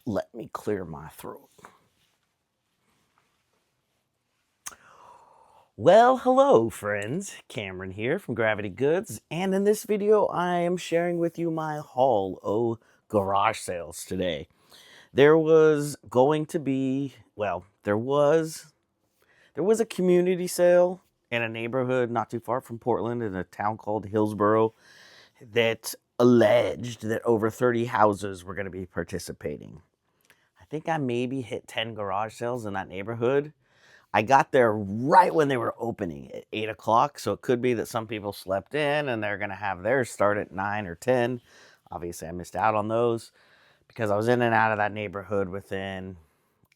Let me clear my throat. Well, hello friends, Cameron here from Gravity Goods, and in this video I am sharing with you my haul of garage sales today. There was going to be, there was a community sale in a neighborhood not too far from Portland in a town called Hillsboro that alleged that over 30 houses were going to be participating. I think I maybe hit 10 garage sales in that neighborhood. I got there right when they were opening at 8 o'clock, so it could be that some people slept in and they're going to have theirs start at 9 or 10. Obviously, I missed out on those because I was in and out of that neighborhood within,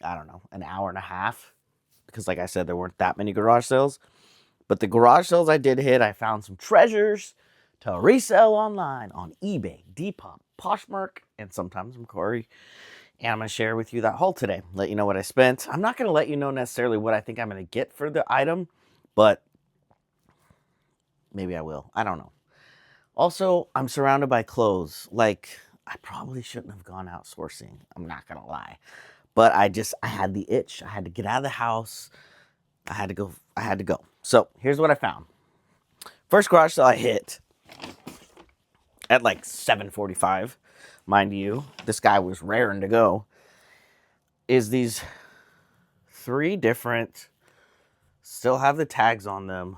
I don't know, an hour and a half. Because, like I said, there weren't that many garage sales. But the garage sales I did hit, I found some treasures to resell online on eBay, Depop, Poshmark, and sometimes Mercari. And I'm going to share with you that haul today. Let you know what I spent. I'm not going to let you know necessarily what I think I'm going to get for the item, but maybe I will. I don't know. Also, I'm surrounded by clothes. Like, I probably shouldn't have gone out sourcing. I'm not going to lie. But I had the itch. I had to get out of the house. I had to go. So here's what I found. First garage sale I hit at like 7:45. Mind you, this guy was raring to go. Is these 3 different, still have the tags on them,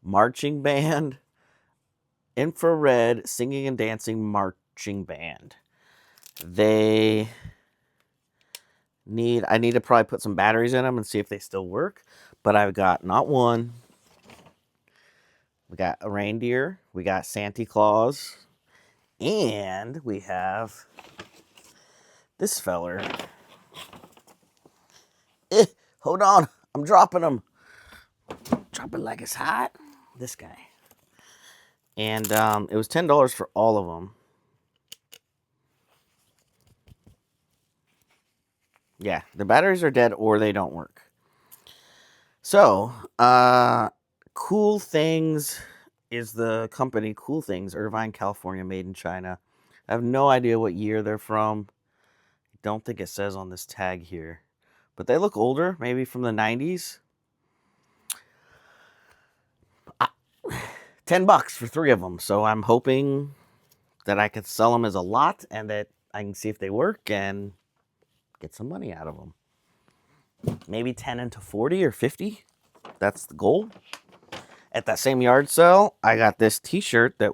marching band, infrared singing and dancing marching band. I need to probably put some batteries in them and see if they still work. But I've got not one. We got a reindeer. We got Santa Claus. And we have this feller. Hold on. I'm dropping them. Dropping like it's hot. This guy. And it was $10 for all of them. Yeah, the batteries are dead or they don't work. So, Cool Things is the company. Cool Things, Irvine, California, made in China. I have no idea what year they're from. I don't think it says on this tag here. But they look older, maybe from the 90s. $10 for 3 of them. So I'm hoping that I could sell them as a lot and that I can see if they work and get some money out of them. Maybe 10 into 40 or 50. That's the goal. At that same yard sale, I got this t-shirt that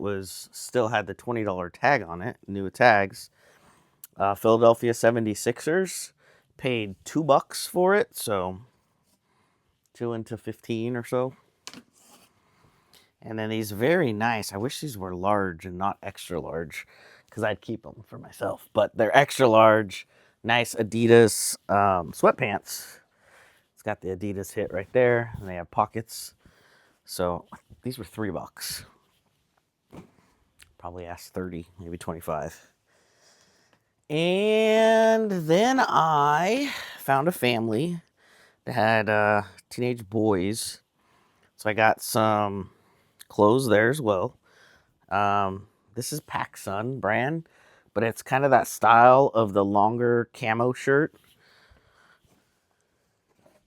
still had the $20 tag on it, new tags. Philadelphia 76ers, paid $2 for it, so 2 into 15 or so. And then these very nice, I wish these were large and not extra large, because I'd keep them for myself. But they're extra large, nice Adidas sweatpants. It's got the Adidas hit right there, and they have pockets. So these were $3. Probably asked 30, maybe 25. And then I found a family that had teenage boys. So I got some clothes there as well. This is PacSun brand, but it's kind of that style of the longer camo shirt.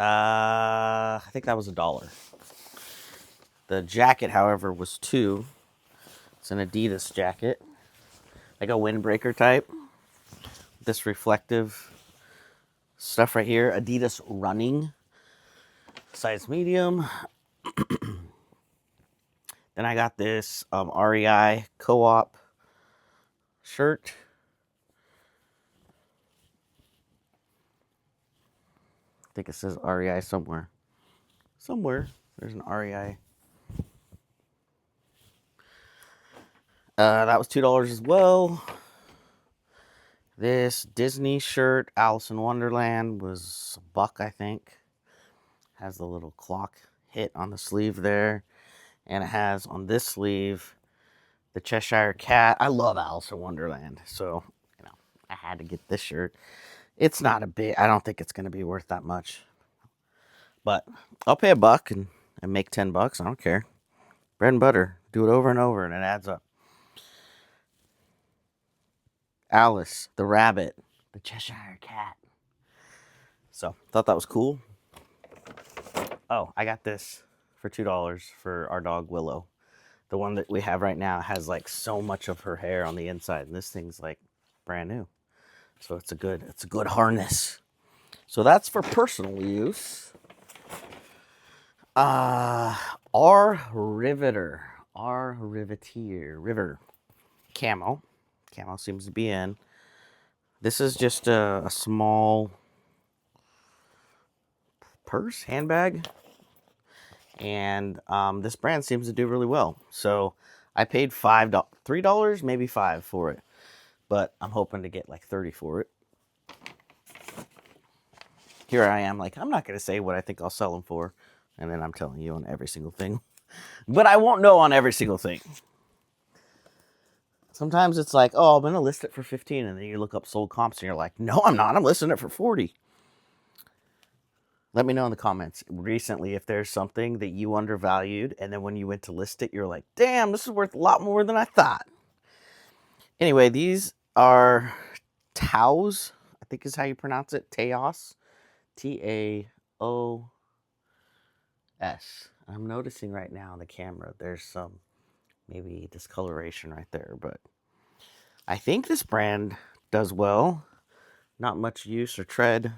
I think that was $1. The jacket, however, was $2. It's an Adidas jacket, like a windbreaker type. This reflective stuff right here, Adidas running, size medium. Then I got this REI Co-op shirt. I think it says REI somewhere. Somewhere there's an REI. That was $2 as well. This Disney shirt, Alice in Wonderland, was $1, I think. Has the little clock hit on the sleeve there. And it has on this sleeve the Cheshire Cat. I love Alice in Wonderland, so I had to get this shirt. It's not a big, I don't think it's going to be worth that much. But I'll pay $1 and make $10. I don't care. Bread and butter. Do it over and over and it adds up. Alice, the rabbit, the Cheshire cat. So, thought that was cool. Oh, I got this for $2 for our dog Willow. The one that we have right now has like so much of her hair on the inside, and this thing's like brand new. So it's a good harness. So that's for personal use. Our Riveter, River Camo seems to be in. This is just a small purse, handbag. And this brand seems to do really well. So I paid $3, maybe $5 for it. But I'm hoping to get like 30 for it. Here I am, like, I'm not going to say what I think I'll sell them for. And then I'm telling you on every single thing. But I won't know on every single thing. Sometimes it's like, oh, I'm going to list it for 15. And then you look up sold comps and you're like, no, I'm not. I'm listing it for 40. Let me know in the comments recently if there's something that you undervalued. And then when you went to list it, you're like, damn, this is worth a lot more than I thought. Anyway, these are Taos, I think is how you pronounce it. Taos. Taos. I'm noticing right now on the camera there's some maybe discoloration right there, but I think this brand does well. Not much use or tread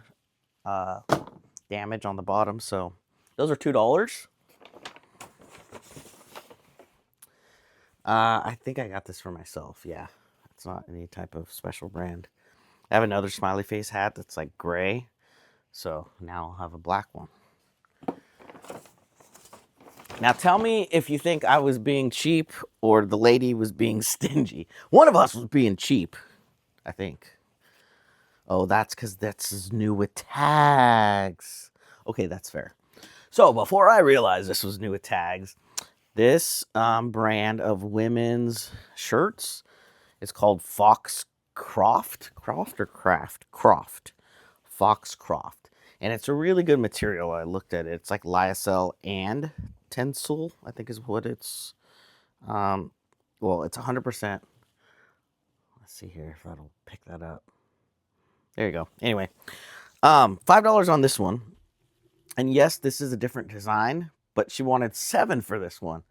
damage on the bottom, so those are $2. I think I got this for myself. Yeah, it's not any type of special brand. I have another smiley face hat that's like gray, so now I'll have a black one. Now tell me if you think I was being cheap or the lady was being stingy. One of us was being cheap, I think. Oh, that's because that's new with tags. Okay, that's fair. So before I realized this was new with tags, this brand of women's shirts is called Foxcroft. Foxcroft. And it's a really good material. I looked at it. It's like lyocell and Tencel, I think is what it's. Well, it's 100%. Let's see here if that'll pick that up. There you go. Anyway, $5 on this one. And yes, this is a different design, but she wanted $7 for this one.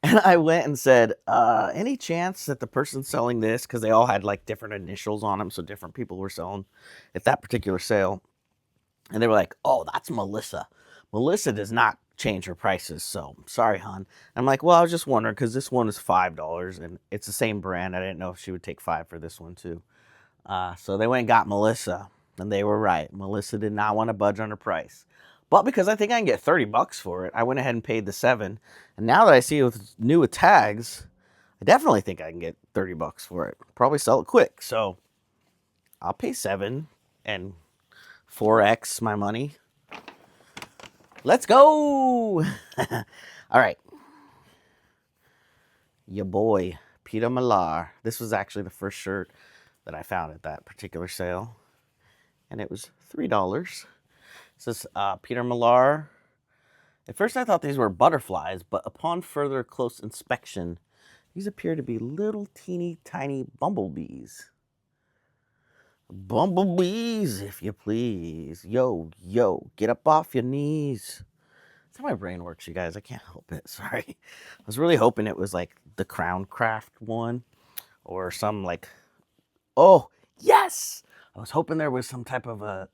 And I went and said, any chance that the person selling this, because they all had like different initials on them, so different people were selling at that particular sale. And they were like, oh, that's Melissa. Melissa does not change her prices, so sorry, hon. I'm like, well, I was just wondering, because this one is $5, and it's the same brand. I didn't know if she would take $5 for this one, too. So they went and got Melissa, and they were right. Melissa did not want to budge on her price. But because I think I can get $30 for it, I went ahead and paid the $7. And now that I see it's new with tags, I definitely think I can get $30 for it. Probably sell it quick. So I'll pay $7 and 4x my money. Let's go. All right. Your boy, Peter Millar. This was actually the first shirt that I found at that particular sale. And it was $3. It says Peter Millar. At first I thought these were butterflies, but upon further close inspection, these appear to be little teeny tiny bumblebees. Bumblebees, if you please. Yo, get up off your knees. That's how my brain works, you guys. I can't help it. Sorry. I was really hoping it was like the Crown Craft one or some like, oh, yes! I was hoping there was some type of a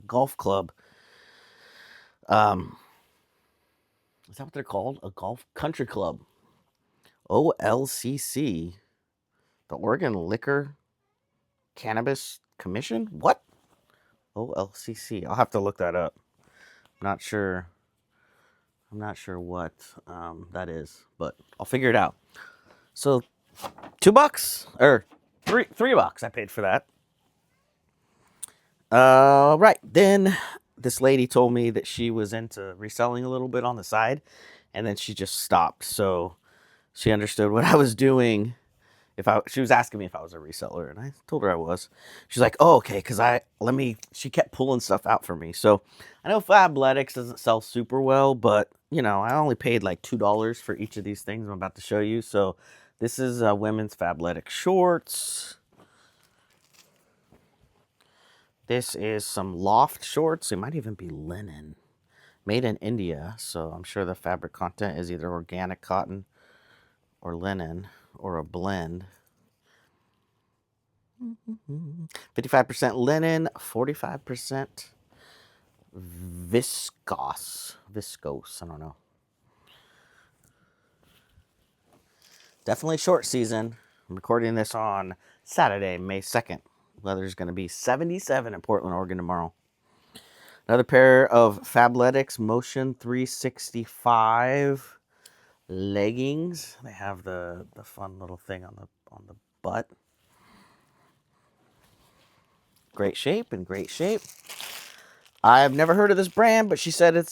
golf club. Is that what they're called? A golf country club. OLCC. The Oregon Liquor Cannabis Commission? What? OLCC. I'll have to look that up. I'm not sure what that is, but I'll figure it out. So $2 or $3 I paid for that. Right. Then this lady told me that she was into reselling a little bit on the side, and then she just stopped. So she understood what I was doing. She was asking me if I was a reseller, and I told her I was. She's like, oh, okay, because she kept pulling stuff out for me. So I know Fabletics doesn't sell super well, but, I only paid like $2 for each of these things I'm about to show you. So this is women's Fabletics shorts. This is some loft shorts. It might even be linen. Made in India, so I'm sure the fabric content is either organic cotton or linen or a blend. 55% linen, 45% viscose, I don't know. Definitely short season. I'm recording this on Saturday, May 2nd. Weather's going to be 77 in Portland, Oregon tomorrow. Another pair of Fabletics Motion 365 leggings. They have the fun little thing on the butt. Great shape and great shape. I've never heard of this brand, but she said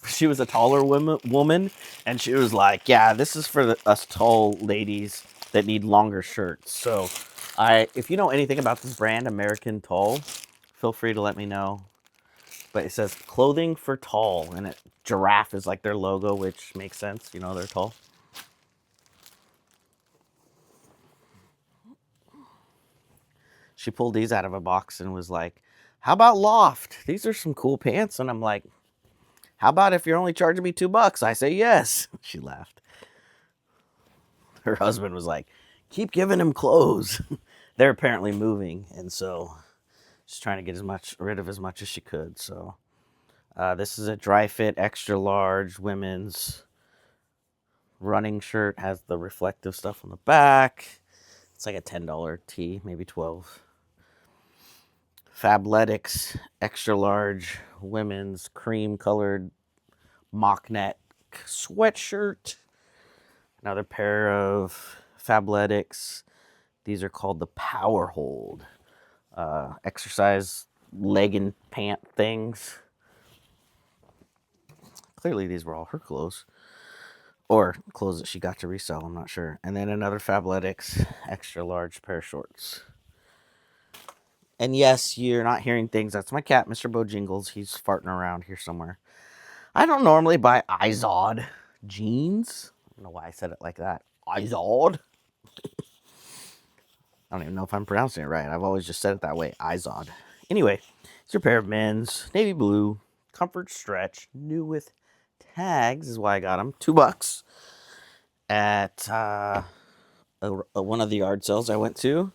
she was a taller woman, and she was like, yeah, this is for us tall ladies that need longer shirts. So if you know anything about this brand, American Tall, feel free to let me know. But it says clothing for tall, and giraffe is like their logo, which makes sense. You know, they're tall. She pulled these out of a box and was like, how about Loft? These are some cool pants. And I'm like, how about if you're only charging me $2? I say yes. She laughed. Her husband was like, keep giving him clothes. They're apparently moving, and so she's trying to get rid of as much as she could. So this is a dry fit, extra large women's running shirt. Has the reflective stuff on the back. It's like a $10 tee, maybe 12. Fabletics extra large women's cream colored mock neck sweatshirt. Another pair of Fabletics. These are called the Power Hold exercise leg and pant things. Clearly these were all her clothes, or clothes that she got to resell, I'm not sure. And then another Fabletics extra large pair of shorts. And yes, you're not hearing things. That's my cat, Mr. Bojingles. He's farting around here somewhere. I don't normally buy Izod jeans. I don't know why I said it like that. Izod. I don't even know if I'm pronouncing it right. I've always just said it that way. Izod. Anyway, it's a pair of men's navy blue comfort stretch, new with tags is why I got them. $2 at one of the yard sales I went to.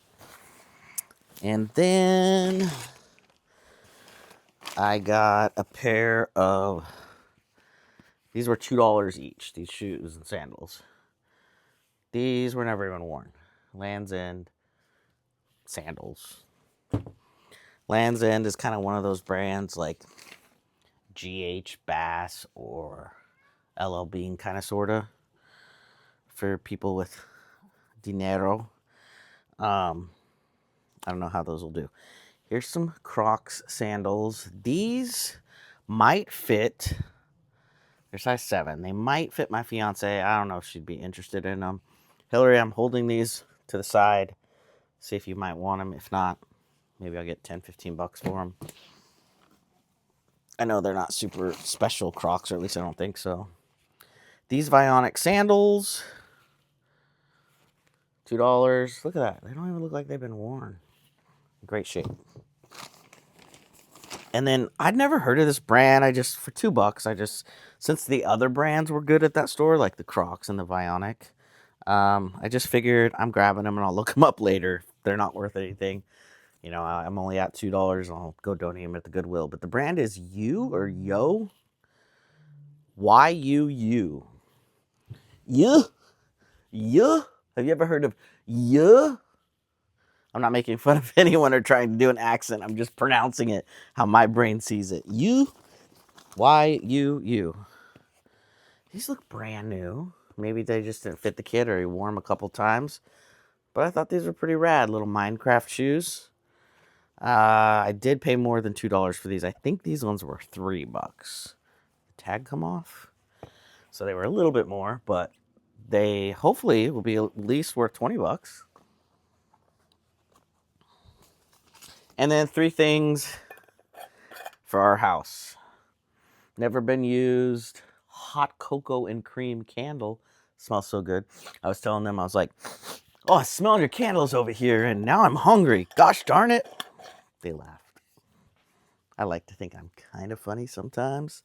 And then I got a pair of, these were $2 each, these shoes and sandals. These were never even worn. Land's End sandals. Land's End is kind of one of those brands like GH Bass or LL Bean, kind of, sort of, for people with dinero. I don't know how those will do. Here's some Crocs sandals. These might fit. They're size 7. They might fit my fiance. I don't know if she'd be interested in them. Hillary, I'm holding these to the side. See if you might want them. If not, maybe I'll get $10-15 for them. I know they're not super special Crocs, or at least I don't think so. These Vionic sandals, $2. Look at that. They don't even look like they've been worn. Great shape. And then I'd never heard of this brand. For $2, since the other brands were good at that store, like the Crocs and the Vionic, I just figured I'm grabbing them and I'll look them up later. They're not worth anything. You know, I'm only at $2 and I'll go donate them at the Goodwill. But the brand is Yo. Y-U-U. Yeah. Have you ever heard of yeah? I'm not making fun of anyone or trying to do an accent. I'm just pronouncing it how my brain sees it. Y-U-U. These look brand new. Maybe they just didn't fit the kid or he wore them a couple times. But I thought these were pretty rad. Little Minecraft shoes. I did pay more than $2 for these. I think these ones were $3. The tag come off. So they were a little bit more, but they hopefully will be at least worth $20. And then 3 things for our house. Never been used hot cocoa and cream candle. Smells so good. I was telling them, I was like, oh, I smell your candles over here, and now I'm hungry. Gosh darn it. They laughed. I like to think I'm kind of funny sometimes.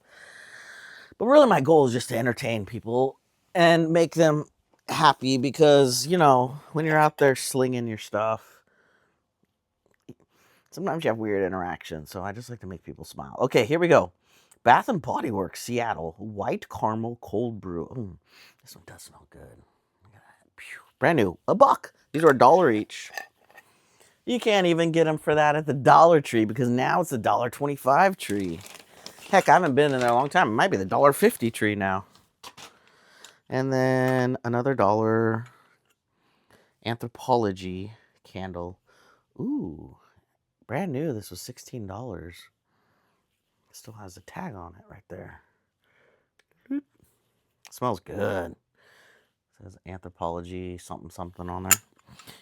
But really, my goal is just to entertain people and make them happy because, you know, when you're out there slinging your stuff, sometimes you have weird interactions. So I just like to make people smile. Okay, here we go. Bath and Body Works, Seattle, white caramel cold brew. This one does smell good. Look at that. Pew. Brand new, $1. These are $1 each. You can't even get them for that at the Dollar Tree because now it's the $1.25 tree. Heck, I haven't been in there a long time. It might be the $1.50 tree now. And then another $1 Anthropologie candle. Ooh, brand new. This was $16. Still has a tag on it right there. Smells good. It says Anthropologie something something on there.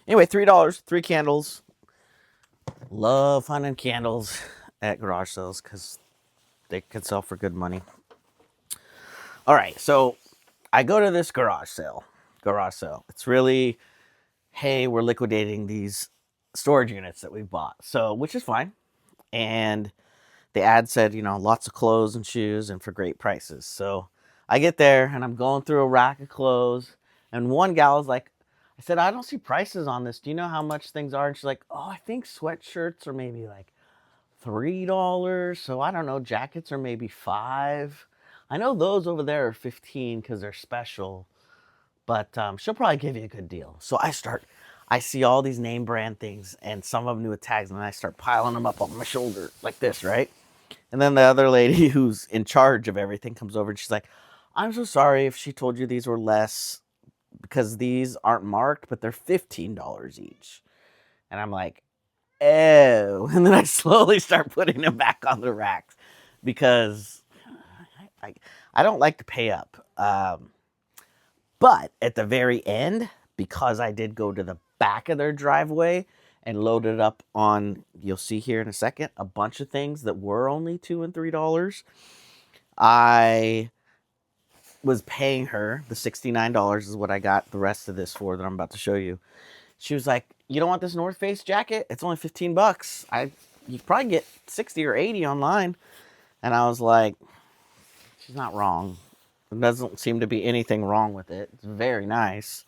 Anyway, $3, 3 candles. Love finding candles at garage sales because they can sell for good money. All right, so I go to this garage sale. It's really, hey, we're liquidating these storage units that we bought, so which is fine. And the ad said, you know, lots of clothes and shoes and for great prices. So I get there and I'm going through a rack of clothes, and one gal is like, I said, I don't see prices on this. Do you know how much things are? And she's like, oh, I think sweatshirts are maybe like $3. So I don't know, jackets are maybe $5. I know those over there are $15 because they're special, but she'll probably give you a good deal. So I see all these name brand things and some of them with tags, and I start piling them up on my shoulder like this, right? And then the other lady who's in charge of everything comes over and she's like, I'm so sorry if she told you these were less because these aren't marked, but they're $15 each. And I'm like, oh. And then I slowly start putting them back on the racks because I don't like to pay up. But at the very end, because I did go to the back of their driveway and load it up on, you'll see here in a second, a bunch of things that were only $2 and $3. I was paying her the $69 is what I got the rest of this for that I'm about to show you. She was like, you don't want this North Face jacket? It's only $15. You probably get 60 or 80 online. And I was like, she's not wrong. There doesn't seem to be anything wrong with it. It's very nice.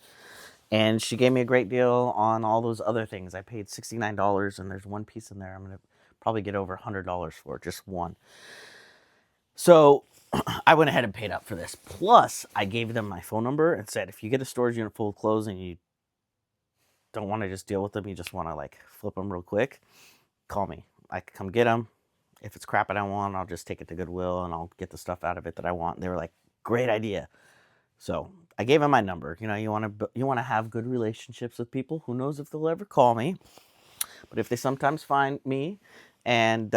And she gave me a great deal on all those other things. I paid $69 and there's one piece in there I'm going to probably get over $100 for, just one. So I went ahead and paid up for this. Plus, I gave them my phone number and said, if you get a storage unit full of clothes and you don't want to just deal with them, you just want to like flip them real quick, call me. I can come get them. If it's crap I don't want, I'll just take it to Goodwill and I'll get the stuff out of it that I want. They were like, great idea. So I gave them my number. You know, you want to have good relationships with people. Who knows if they'll ever call me? But if they sometimes find me and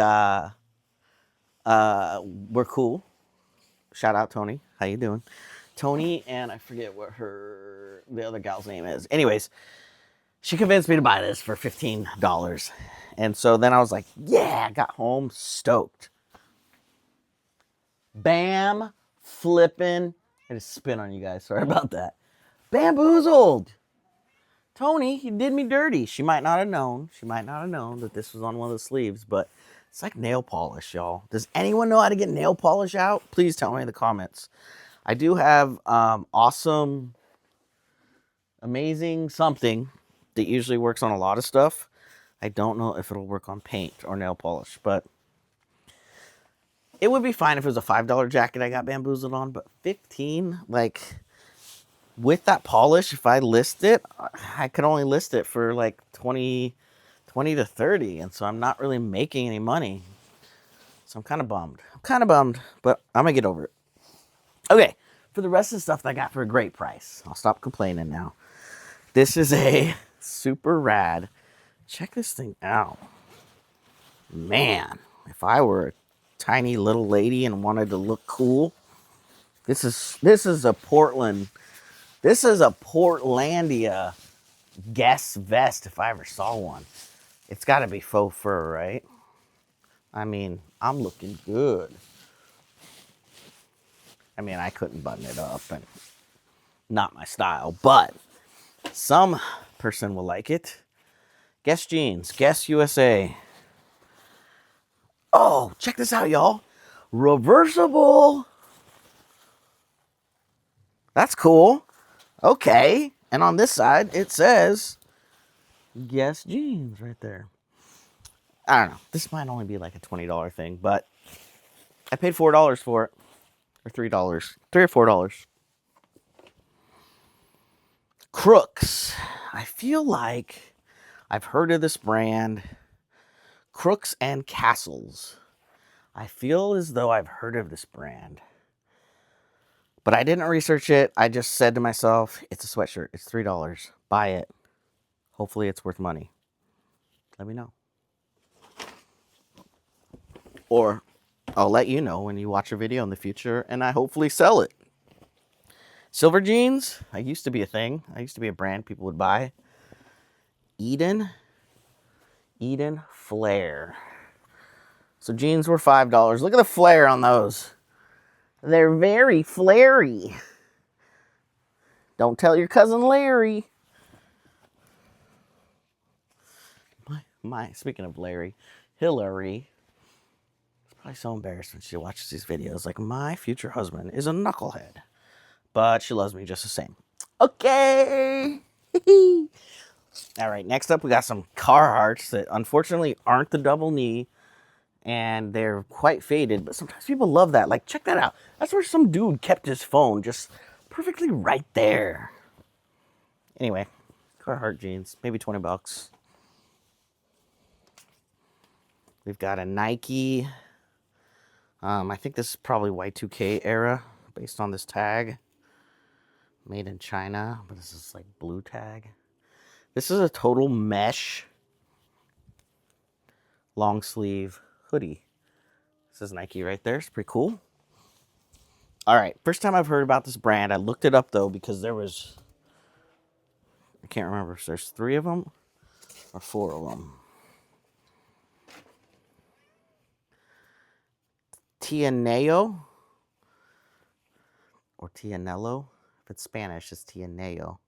we're cool. Shout out Tony. How you doing? Tony, and I forget what the other gal's name is. Anyways, she convinced me to buy this for $15. And so then I was like, yeah, I got home stoked. Bam, flipping. I just spin on you guys. Sorry about that. Bamboozled. Tony, he did me dirty. She might not have known. That this was on one of the sleeves, but it's like nail polish, y'all. Does anyone know how to get nail polish out? Please tell me in the comments. I do have awesome, amazing something that usually works on a lot of stuff. I don't know if it'll work on paint or nail polish, but it would be fine if it was a $5 jacket I got bamboozled on, but $15, like, with that polish, if I list it, I could only list it for like 20 to 30, and so I'm not really making any money. So I'm kind of bummed, but I'm gonna get over it. Okay, for the rest of the stuff that I got for a great price, I'll stop complaining now. This is a super rad. Check this thing out. Man, if I were a tiny little lady and wanted to look cool, this is a Portland. This is a Portlandia Guess vest if I ever saw one. It's got to be faux fur, right? I mean, I'm looking good. I mean, I couldn't button it up, and not my style, but some person will like it. Guess Jeans, Guess USA. Oh, check this out, y'all. Reversible. That's cool. Okay. And on this side, it says Guess Jeans right there. I don't know. This might only be like a $20 thing, but I paid $4 for it. Or $3. $3 or $4. Crooks. I feel like I've heard of this brand. Crooks and Castles. I feel as though I've heard of this brand. But I didn't research it. I just said to myself, it's a sweatshirt. It's $3. Buy it. Hopefully it's worth money. Let me know. Or I'll let you know when you watch a video in the future and I hopefully sell it. Silver jeans. I used to be a thing. I used to be a brand people would buy. Eden Flare. So jeans were $5. Look at the flare on those. They're very flary. Don't tell your cousin Larry. Speaking of Larry, Hillary is probably so embarrassed when she watches these videos. Like, my future husband is a knucklehead, but she loves me just the same. Okay. All right, next up we got some Carhartts that unfortunately aren't the double knee, and they're quite faded, but sometimes people love that. Like, check that out. That's where some dude kept his phone just perfectly right there. Anyway, Carhartt jeans, maybe 20 bucks. We've got a Nike. I think this is probably Y2K era based on this tag. Made in China, but this is like blue tag. This is a total mesh long sleeve hoodie. This is Nike right there. It's pretty cool. All right, first time I've heard about this brand. I looked it up though because there was, I can't remember if there's 3 of them or 4 of them. Tianello or Tianello. If it's Spanish, it's Tianello.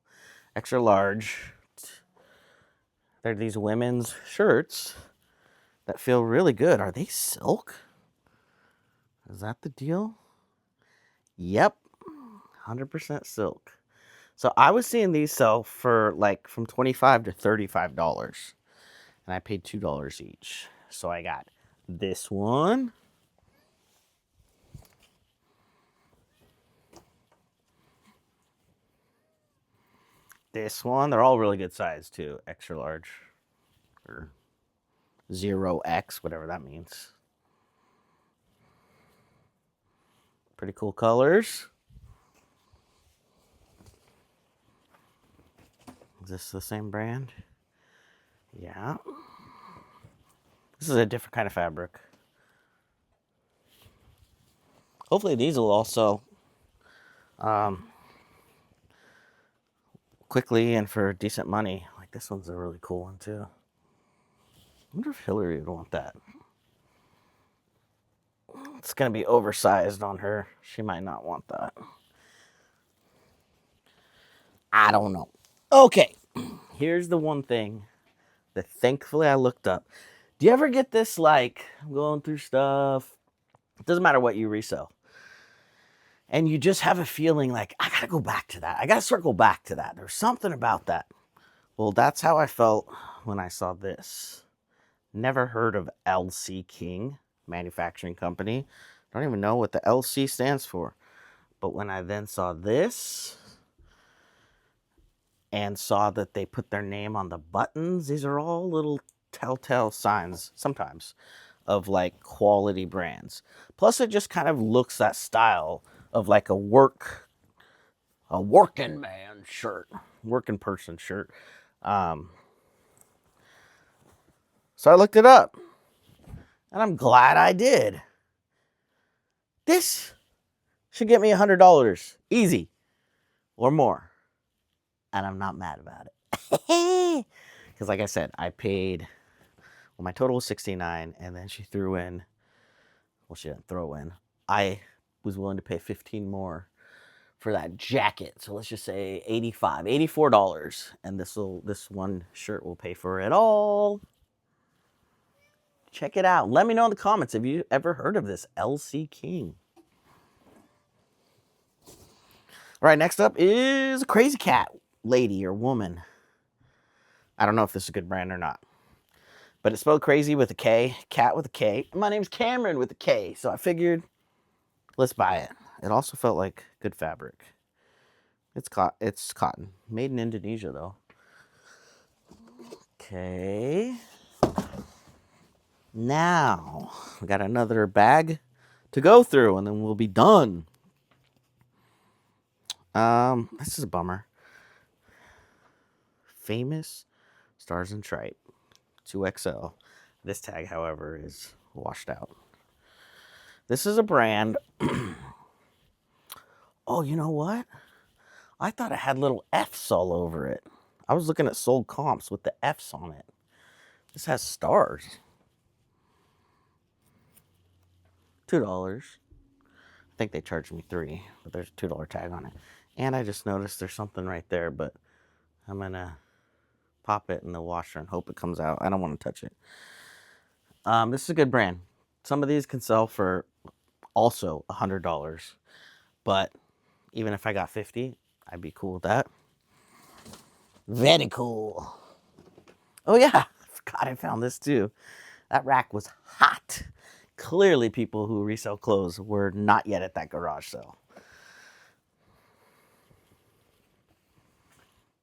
Extra large. They're these women's shirts that feel really good. Are they silk? Is that the deal? Yep. 100% silk. So I was seeing these sell for like from $25 to $35. And I paid $2 each. So I got this one. This one. They're all really good size too. Extra large. Or 0X, whatever that means. Pretty cool colors. Is this the same brand? Yeah. This is a different kind of fabric. Hopefully these will also quickly and for decent money. Like this one's a really cool one too. I wonder if Hillary would want that. It's going to be oversized on her. She might not want that. I don't know. Okay, here's the one thing that thankfully I looked up. Do you ever get this, like, I'm going through stuff, it doesn't matter what you resell, and you just have a feeling like, I gotta go back to that. I gotta circle back to that. There's something about that. Well, that's how I felt when I saw this. Never heard of LC King Manufacturing Company. Don't even know what the LC stands for. But when I then saw this and saw that they put their name on the buttons, these are all little telltale signs sometimes of like quality brands. Plus it just kind of looks that style of like a working man shirt, working person shirt. So I looked it up and I'm glad I did. This should get me $100 easy or more. And I'm not mad about it. Because like I said, I paid, well, my total was $69, and then she threw in, well, she didn't throw in, I was willing to pay $15 more for that jacket. So let's just say $84. And this one shirt will pay for it all. Check it out. Let me know in the comments if you ever heard of this LC King. All right, next up is a Crazy Cat lady or woman. I don't know if this is a good brand or not, but it's spelled crazy with a K, cat with a K. My name's Cameron with a K, so I figured let's buy it. It also felt like good fabric. It's cotton. Made in Indonesia, though. Okay. Now, we got another bag to go through, and then we'll be done. This is a bummer. Famous Stars and Stripe 2XL. This tag, however, is washed out. This is a brand. Oh, you know what? I thought it had little F's all over it. I was looking at sold comps with the F's on it. This has stars. $2. I think they charged me $3, but there's a $2 tag on it. And I just noticed there's something right there, but I'm gonna pop it in the washer and hope it comes out. I don't want to touch it. This is a good brand. Some of these can sell for also $100, but even if I got 50, I'd be cool with that. Very cool. Oh yeah, I forgot I found this too. That rack was hot. Clearly people who resell clothes were not yet at that garage sale.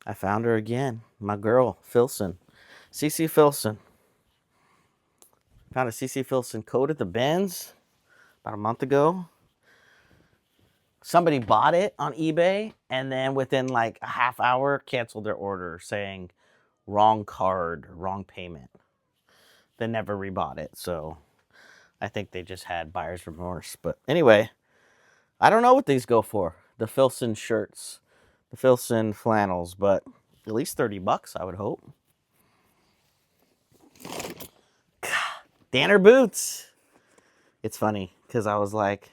I found her again. My girl, Filson. CC Filson. Found a CC Filson coat at the Benz about a month ago. Somebody bought it on eBay and then within like a half hour canceled their order saying wrong card, wrong payment. They never rebought it, so I think they just had buyer's remorse. But anyway, I don't know what these go for. The Filson shirts, the Filson flannels, but at least $30, I would hope. Danner boots. It's funny because I was like,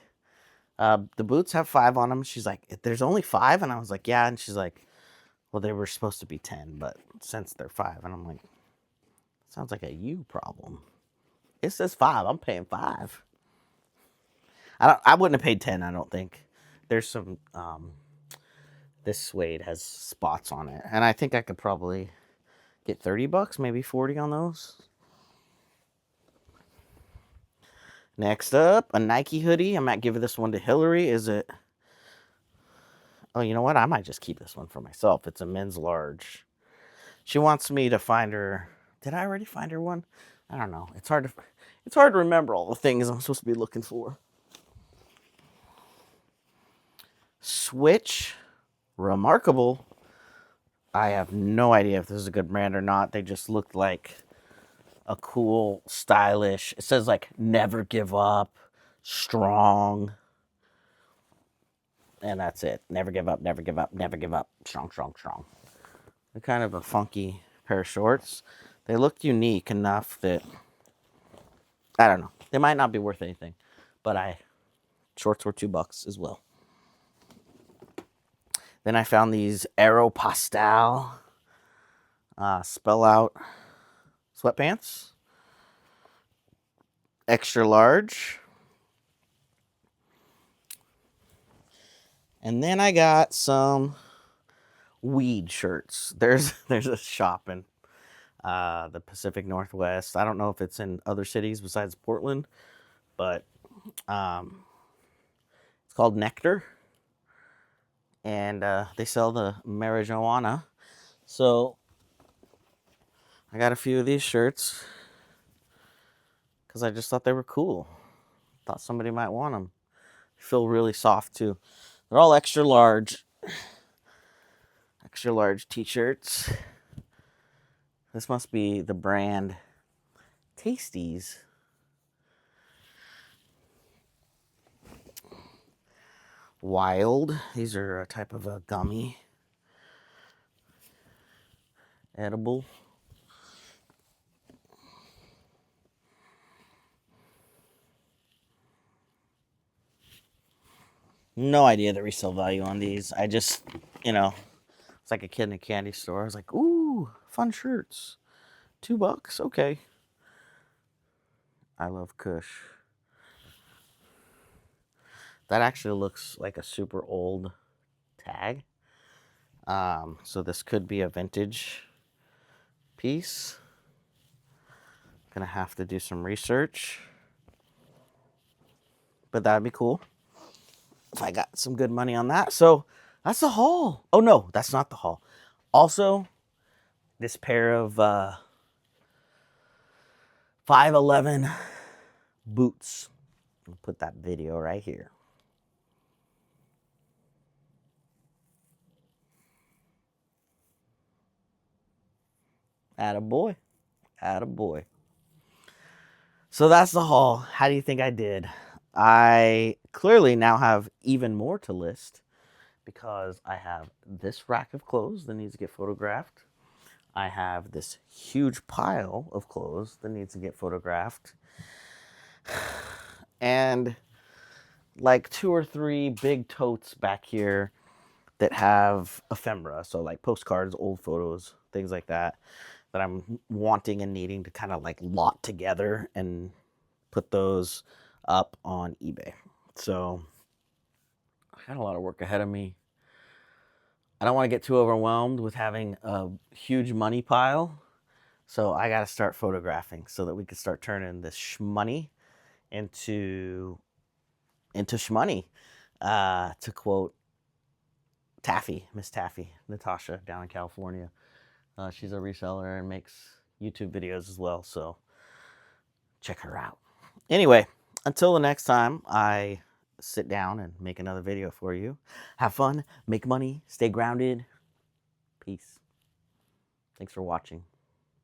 the boots have 5 on them. She's like, there's only 5? And I was like, yeah. And she's like, well, they were supposed to be 10, but since they're 5. And I'm like, sounds like a you problem. It says 5. I'm paying 5. I wouldn't have paid 10, I don't think. There's some, this suede has spots on it. And I think I could probably get $30, maybe 40 on those. Next up, a Nike hoodie. I might give this one to Hillary. Is it? Oh, you know what? I might just keep this one for myself. It's a men's large. She wants me to find her. Did I already find her one? I don't know. It's hard to remember all the things I'm supposed to be looking for. Switch. Remarkable. I have no idea if this is a good brand or not. They just looked like a cool, stylish. It says like never give up, strong. And that's it. Never give up, never give up, never give up. Strong, strong, strong. They're kind of a funky pair of shorts. They looked unique enough that, I don't know. They might not be worth anything, but shorts were $2 as well. Then I found these Aeropostale spell out sweatpants. Extra large. And then I got some weed shirts. There's a shop in the Pacific Northwest. I don't know if it's in other cities besides Portland, but it's called Nectar. And they sell the marijuana. So I got a few of these shirts because I just thought they were cool. Thought somebody might want them. Feel really soft too. They're all extra large. Extra large t-shirts. This must be the brand Tasties. Wild. These are a type of a gummy. Edible. No idea the resale value on these. I just, it's like a kid in a candy store. I was like, ooh, fun shirts. $2, okay. I love Kush. That actually looks like a super old tag. So this could be a vintage piece. Gonna have to do some research, but that'd be cool if I got some good money on that. So that's the haul. Oh no, that's not the haul. Also, this pair of 511 boots. I'll put that video right here. Attaboy. Attaboy. So that's the haul. How do you think I did? I clearly now have even more to list because I have this rack of clothes that needs to get photographed. I have this huge pile of clothes that needs to get photographed. And like 2 or 3 big totes back here that have ephemera. So like postcards, old photos, things like that, that I'm wanting and needing to kind of like lot together and put those up on eBay. So I got a lot of work ahead of me. I don't want to get too overwhelmed with having a huge money pile. So I got to start photographing so that we can start turning this shmoney into shmoney. To quote Taffy, Miss Taffy, Natasha down in California. She's a reseller and makes YouTube videos as well. So check her out. Anyway, until the next time I sit down and make another video for you, have fun, make money, stay grounded. Peace. Thanks for watching.